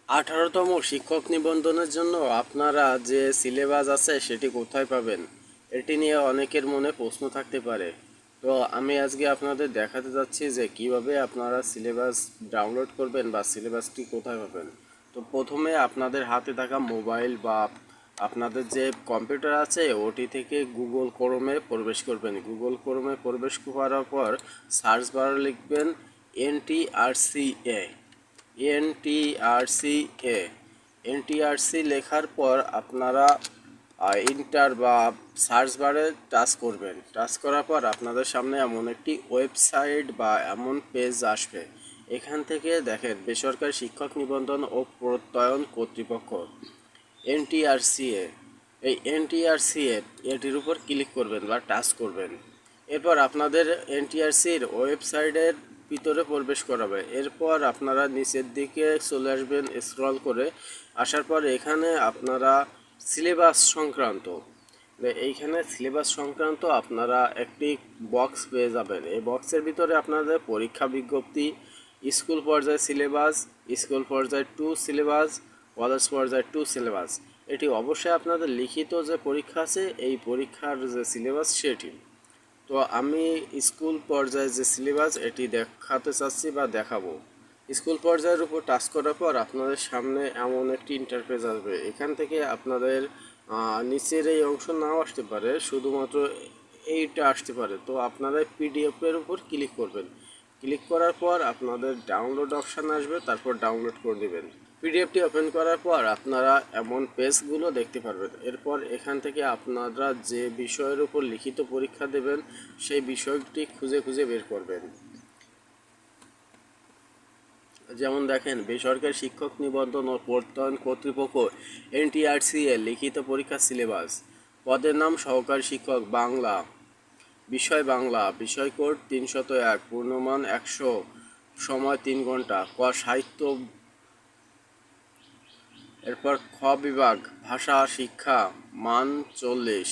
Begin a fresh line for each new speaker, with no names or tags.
18তম শিক্ষক নিবন্ধনের জন্য আপনারা যে সিলেবাস আছে সেটি কোথায় পাবেন, এটি নিয়ে অনেকের মনে প্রশ্ন থাকতে পারে। তো আমি আজকে আপনাদের দেখাতে যাচ্ছি যে কিভাবে আপনারা সিলেবাস ডাউনলোড করবেন বা সিলেবাসটি কোথায় পাবেন। তো প্রথমে আপনাদের হাতে থাকা মোবাইল বা আপনাদের যে কম্পিউটার আছে ওটি থেকে গুগল ক্রোমে প্রবেশ করবেন। গুগল ক্রোমে প্রবেশ করার পর সার্চ বারে লিখবেন NTRCA। এনটিআরসি এনটিআরসি লেখার পর আপনারা ইন্টার বা সার্চ বারে টাচ করবেন। টাচ করার পর আপনাদের সামনে এমন একটি ওয়েবসাইট বা এমন পেজ আসবে। এখান থেকে দেখেন বেসরকারি শিক্ষক নিবন্ধন ও প্রত্যয়ন কর্তৃপক্ষ এনটিআরসিএ। এই এনটিআরসিএ এটির উপর ক্লিক করবেন বা টাচ করবেন। এরপর আপনাদের এনটিআরসির ওয়েবসাইটের ভিতরে প্রবেশ করাবে। এরপর আপনারা নিচের দিকে চলে আসবেন স্ক্রল করে। আসার পর এখানে আপনারা সিলেবাস সংক্রান্ত এইখানে সিলেবাস সংক্রান্ত আপনারা একটি বক্স পেয়ে যাবেন। এই বক্সের ভিতরে আপনাদের পরীক্ষা বিজ্ঞপ্তি, স্কুল পর্যায়ে সিলেবাস, স্কুল পর্যায়ে 2 সিলেবাস, কলেজ পর্যায়ে 2 সিলেবাস। এটি অবশ্যই আপনাদের লিখিত যে পরীক্ষা আছে এই পরীক্ষার যে সিলেবাস সেটি। তো আমি স্কুল পর্যায়ে যে সিলেবাস এটি দেখাতে চাচ্ছি বা দেখাবো। স্কুল পর্যায়ের উপর টাচ করার পর আপনাদের সামনে এমন একটি ইন্টারফেস আসবে। এখান থেকে আপনাদের নিচের এই অংশ নাও আসতে পারে, শুধুমাত্র এইটা আসতে পারে। তো আপনারা পিডিএফের উপর ক্লিক করবেন। ক্লিক করার পর আপনাদের ডাউনলোড অপশান আসবে, তারপর ডাউনলোড করে দেবেন। পিডিএফটি ওপেন করার পর আপনারা এমন পেজগুলো দেখতে পারবেন। এরপর এখান থেকে আপনারা যে বিষয়ের উপর লিখিত পরীক্ষা দেবেন সেই বিষয়টি খুঁজে খুঁজে বের করবেন। যেমন দেখেন বেসরকারি শিক্ষক নিবন্ধন ও প্রত্যয়ন কর্তৃপক্ষ এনটিআরসি এর লিখিত পরীক্ষা সিলেবাস। পদের নাম সহকারী শিক্ষক বাংলা, বিষয় বাংলা, বিষয় কোড 301, পূর্ণমান 100, সময় 3 ঘন্টা। ক সাহিত্য। এরপর খ বিভাগ ভাষা শিক্ষা, মান 40।